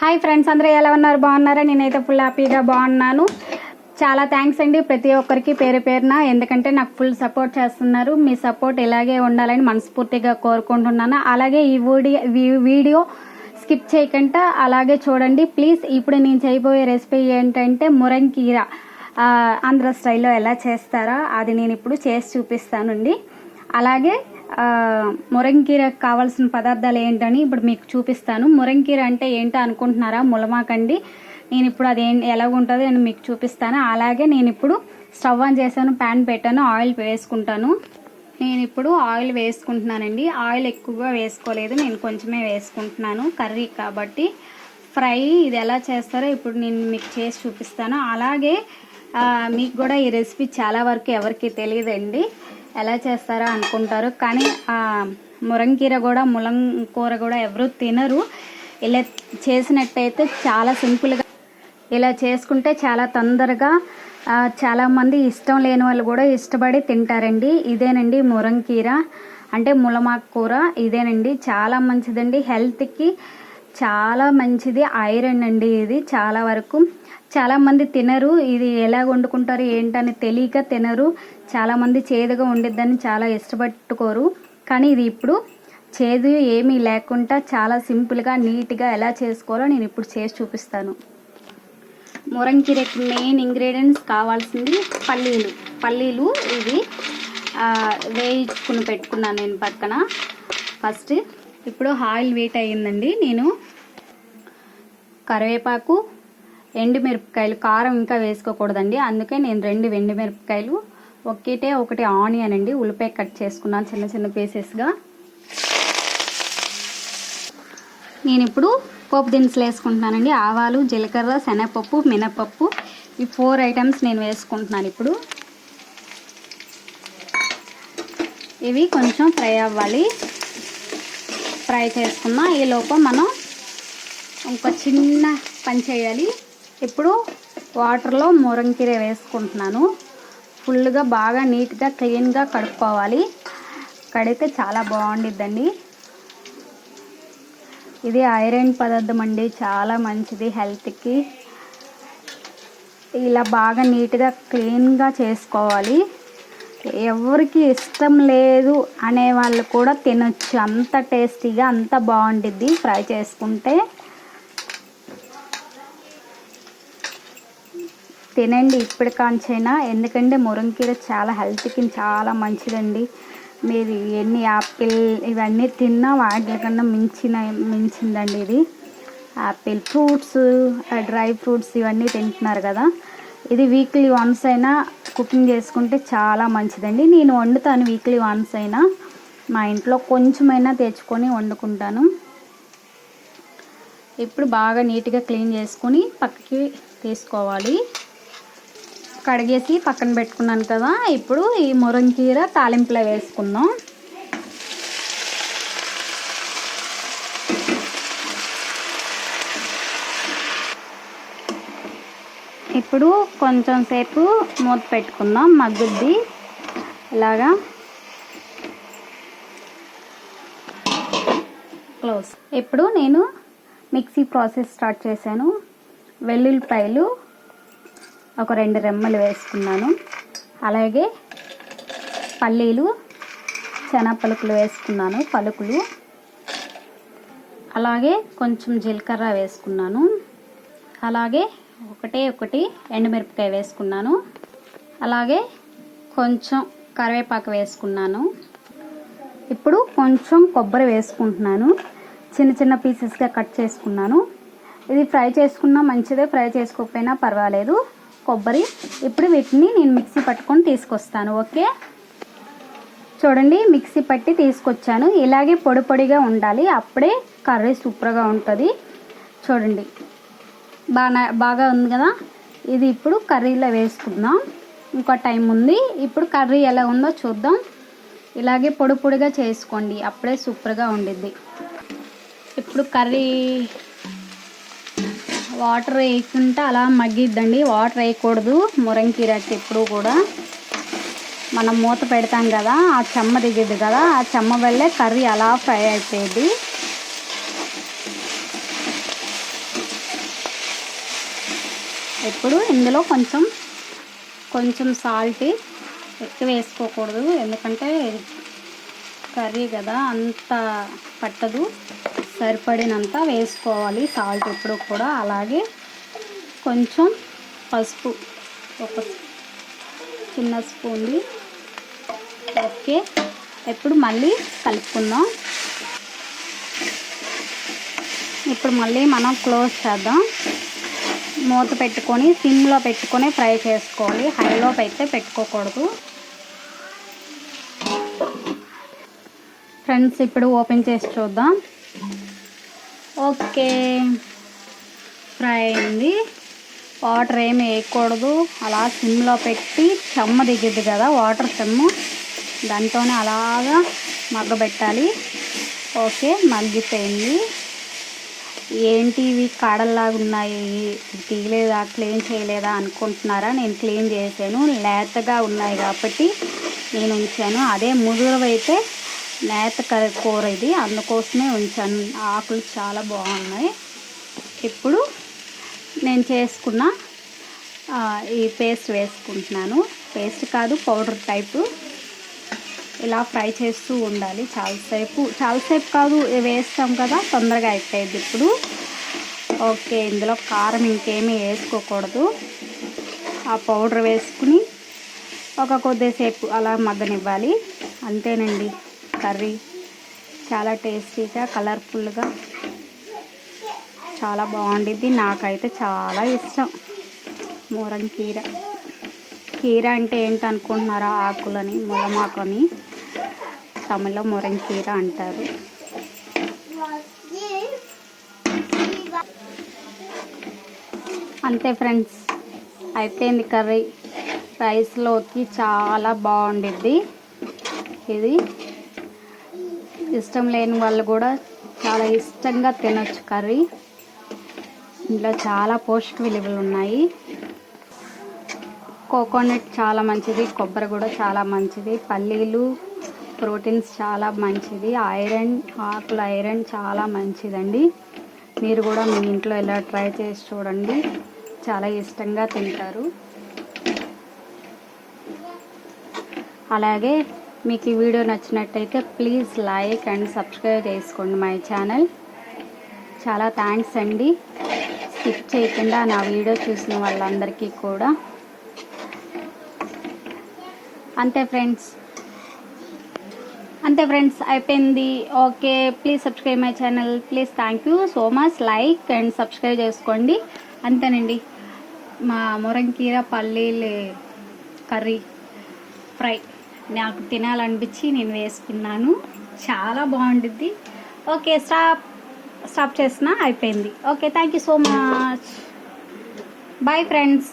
Hi friends, అందరూ ఎలా ఉన్నారు? బాగున్నారా? నేనైతే ఫుల్ హ్యాపీగా బాగున్నాను. చాలా థ్యాంక్స్ అండి ప్రతి ఒక్కరికి పేరు పేరున, ఎందుకంటే నాకు ఫుల్ సపోర్ట్ చేస్తున్నారు. మీ సపోర్ట్ ఇలాగే ఉండాలని మనస్ఫూర్తిగా కోరుకుంటున్నాను. అలాగే ఈ వీడియో స్కిప్ చేయకుండా అలాగే చూడండి ప్లీజ్. ఇప్పుడు నేను చేయబోయే రెసిపీ ఏంటంటే మురంకీర ఆంధ్ర స్టైల్లో ఎలా చేస్తారో అది నేను ఇప్పుడు చేసి చూపిస్తానండి. అలాగే మురంకీరకు కావాల్సిన పదార్థాలు ఏంటని ఇప్పుడు మీకు చూపిస్తాను. మురంకీర అంటే ఏంటో అనుకుంటున్నారా? ములమాకండి. నేను ఇప్పుడు అది ఎలా ఉంటుందో నేను మీకు చూపిస్తాను. అలాగే నేను ఇప్పుడు స్టవ్ ఆన్ చేశాను, ప్యాన్ పెట్టాను, ఆయిల్ వేసుకుంటాను. నేను ఇప్పుడు ఆయిల్ వేసుకుంటున్నానండి. ఆయిల్ ఎక్కువగా వేసుకోలేదు, నేను కొంచెమే వేసుకుంటున్నాను కర్రీ కాబట్టి. ఫ్రై ఇది ఎలా చేస్తారో ఇప్పుడు నేను మీకు చేసి చూపిస్తాను. అలాగే మీకు కూడా ఈ రెసిపీ చాలా వరకు ఎవరికి తెలియదండి, ఎలా చేస్తారో అనుకుంటారు. కానీ మురంకీర కూడా ములంకూర కూడా ఎవరు తినరు. ఇలా చేసినట్టయితే చాలా సింపుల్గా ఇలా చేసుకుంటే చాలా తొందరగా చాలామంది ఇష్టం లేని వాళ్ళు కూడా ఇష్టపడి తింటారండి. ఇదేనండి మురంకీర అంటే ములమాకు కూర. ఇదేనండి చాలా మంచిదండి, హెల్త్కి చాలా మంచిది, ఐరన్ అండి. ఇది చాలా వరకు చాలామంది తినరు. ఇది ఎలా వండుకుంటారు ఏంటని తెలియక తినరు. చాలామంది చేదుగా ఉండిద్దని చాలా ఇష్టపట్టుకోరు. కానీ ఇది ఇప్పుడు చేదు ఏమీ లేకుండా చాలా సింపుల్గా నీట్గా ఎలా చేసుకోవాలో నేను ఇప్పుడు చేసి చూపిస్తాను. మురంకీరకు మెయిన్ ఇంగ్రీడియంట్స్ కావాల్సింది పల్లీలు ఇవి వేయించుకుని పెట్టుకున్నాను నేను పక్కన. ఫస్ట్ ఇప్పుడు ఆయిల్ వీట్ అయ్యిందండి. నేను కరివేపాకు, ఎండుమిరపకాయలు, కారం ఇంకా వేసుకోకూడదండి, అందుకే నేను 2 ఎండుమిరపకాయలు, ఒకటి ఆనియన్ అండి, ఉల్లిపాయ కట్ చేసుకున్నాను చిన్న చిన్న పీసెస్గా. నేను ఇప్పుడు పోపు దినుసులు వేసుకుంటున్నానండి. ఆవాలు, జీలకర్ర, శనగపప్పు, మినపప్పు, ఈ 4 ఐటమ్స్ నేను వేసుకుంటున్నాను. ఇప్పుడు ఇవి కొంచెం ఫ్రై అవ్వాలి. ఫ్రై చేసుకున్నా ఈ లోపు మనం ఒక చిన్న పని చేయాలి. ఇప్పుడు వాటర్లో మురంకీర వేసుకుంటున్నాను. ఫుల్గా బాగా నీట్గా క్లీన్గా కడుక్కోవాలి. కడిగితే చాలా బాగుండిద్దండి. ఇది ఐరన్ పదార్థం అండి, చాలా మంచిది హెల్త్కి. ఇలా బాగా నీట్గా క్లీన్గా చేసుకోవాలి. ఎవరికి ఇష్టం లేదు అనే వాళ్ళు కూడా తినొచ్చు, అంత టేస్టీగా అంత బాగుండిద్ది ఫ్రై చేసుకుంటే. తినండి ఇప్పటికాంచైనా, ఎందుకంటే మురంకీర చాలా హెల్త్కి చాలా మంచిదండి. మీరు ఎన్ని యాపిల్ ఇవన్నీ తిన్నా వాటికన్నా మించిందండి ఇది. యాపిల్, ఫ్రూట్స్, డ్రై ఫ్రూట్స్ ఇవన్నీ తింటున్నారు కదా, ఇది వీక్లీ వన్స్ అయినా కుకింగ్ చేసుకుంటే చాలా మంచిదండి. నేను వండుతాను వీక్లీ వన్స్ అయినా, మా ఇంట్లో కొంచెమైనా తెచ్చుకొని వండుకుంటాను. ఇప్పుడు బాగా నీట్గా క్లీన్ చేసుకొని పక్కకి తీసుకోవాలి. కడిగేసి పక్కన పెట్టుకున్నాను కదా, ఇప్పుడు ఈ మురంకీర తాలింపులో వేసుకుందాం. ఇప్పుడు కొంచెం సేపు మూత పెట్టుకుందాం, మగ్గుద్ది ఇలాగా. క్లోజ్. ఇప్పుడు నేను మిక్సీ ప్రాసెస్ స్టార్ట్ చేశాను. వెల్లుల్లిపాయలు ఒక 2 రెమ్మలు వేసుకున్నాను. అలాగే పల్లీలు, శనగపలుకులు వేసుకున్నాను, పలుకులు. అలాగే కొంచెం జీలకర్ర వేసుకున్నాను. అలాగే ఒకటి ఎండుమిరపకాయ వేసుకున్నాను. అలాగే కొంచెం కరివేపాకు వేసుకున్నాను. ఇప్పుడు కొంచెం కొబ్బరి వేసుకుంటున్నాను, చిన్న చిన్న పీసెస్గా కట్ చేసుకున్నాను. ఇది ఫ్రై చేసుకున్నా మంచిదే, ఫ్రై చేసుకోకపోయినా పర్వాలేదు కొబ్బరి. ఇప్పుడు వీటిని నేను మిక్సీ పట్టుకొని తీసుకొస్తాను. ఓకే, చూడండి మిక్సీ పట్టి తీసుకొచ్చాను. ఇలాగే పొడి పొడిగా ఉండాలి, అప్పుడే కర్రీ సూపర్గా ఉంటుంది. చూడండి బాగా ఉంది కదా. ఇది ఇప్పుడు కర్రీలో వేసుకుందాం, ఇంకో టైం ఉంది. ఇప్పుడు కర్రీ ఎలా ఉందో చూద్దాం. ఇలాగే పొడి పొడిగా చేసుకోండి, అప్పుడే సూపర్గా ఉండిద్ది. ఇప్పుడు కర్రీ వాటర్ వేయకుండా అలా మగ్గిద్దండి, వాటర్ వేయకూడదు మురంకీరకి. ఎప్పుడు కూడా మనం మూత పెడతాం కదా, ఆ చెమ్మ దిగిద్ది కదా, ఆ చెమ్మ వల్లే కర్రీ అలా ఫ్రై అయిపోయింది. ఇప్పుడు ఇందులో కొంచెం సాల్ట్ ఎక్కువ వేసుకోకూడదు, ఎందుకంటే కర్రీ కదా అంత పట్టదు, సరిపడినంత వేసుకోవాలి సాల్ట్ ఎప్పుడు కూడా. అలాగే కొంచెం పసుపు, ఒక చిన్న స్పూన్ది. ఓకే, ఇప్పుడు మళ్ళీ కలుపుకుందాం. ఇప్పుడు మళ్ళీ మనం క్లోజ్ చేద్దాం. మూత పెట్టుకొని సిమ్లో పెట్టుకొని ఫ్రై చేసుకోవాలి, హైలో అయితే పెట్టుకోకూడదు. ఫ్రెండ్స్ ఇప్పుడు ఓపెన్ చేసి చూద్దాం. ఓకే, ఫ్రై అయింది. వాటర్ ఏమి వేయకూడదు, అలా సిమ్లో పెట్టి చెమ్మ దిగిద్ది కదా వాటర్ చెమ్ము, దాంతోనే అలాగా మగ్గబెట్టాలి. ఓకే, మగ్గిపోయింది. ఏంటి ఇవి కాడల్లాగా ఉన్నాయి, తీయలేదా, క్లీన్ చేయలేదా అనుకుంటున్నారా? నేను క్లీన్ చేశాను, లేతగా ఉన్నాయి కాబట్టి నేను ఉంచాను. అదే ముదురువైతే లేత కూర ఇది, అందుకోసమే ఉంచాను. ఆకులు చాలా బాగున్నాయి. ఇప్పుడు నేను చేసుకున్న ఈ పేస్ట్ వేసుకుంటున్నాను. పేస్ట్ కాదు, పౌడర్ టైపు. ఇలా ఫ్రై చేస్తూ ఉండాలి చాలాసేపు కాదు, వేస్తాం కదా తొందరగా అయిపోయింది. ఇప్పుడు ఓకే, ఇందులో కారం ఇంకేమీ వేసుకోకూడదు. ఆ పౌడర్ వేసుకుని కొద్దిసేపు అలా మగ్గనివ్వాలి. అంతేనండి, కర్రీ చాలా టేస్టీగా కలర్ఫుల్గా చాలా బాగుండిద్ది. నాకైతే చాలా ఇష్టం మురంకీర. కీర అంటే ఏంటనుకుంటున్నారా? ఆకులని, ములమాకని తమిళలో మురంకీర అంటారు. అంతే ఫ్రెండ్స్, అయిపోయింది కర్రీ. రైస్లోకి చాలా బాగుండిద్ది ఇది. ఇష్టం లేని వాళ్ళు కూడా చాలా ఇష్టంగా తినొచ్చు కర్రీ. ఇందులో చాలా పోషక విలువలు ఉన్నాయి. కోకోనట్ చాలా మంచిది, కొబ్బరి కూడా చాలా మంచిది, పల్లీలు ప్రోటీన్స్ చాలా మంచిది, ఐరన్, ఆకుల ఐరన్ చాలా మంచిదండి. మీరు కూడా మీ ఇంట్లో ఇలా ట్రై చేసి చూడండి, చాలా ఇష్టంగా తింటారు. అలాగే మీకు ఈ వీడియో నచ్చినట్టయితే ప్లీజ్ లైక్ అండ్ సబ్స్క్రైబ్ చేసుకోండి మై ఛానల్. చాలా థ్యాంక్స్ అండి, స్కిప్ చేయకుండా నా వీడియో చూసిన వాళ్ళందరికీ కూడా. అంతే ఫ్రెండ్స్ అయిపోయింది. Okay, please subscribe my channel please. Thank you so much. Like and subscribe చేసుకోండి. అంతేనండి, మా మురంకీర పల్లీలు కర్రీ ఫ్రై నాకు తినాలనిపించి నేను వేసుకున్నాను. చాలా బాగుండిద్ది. ఓకే, స్టాప్ చేసిన అయిపోయింది. Okay, thank you so much. Bye friends.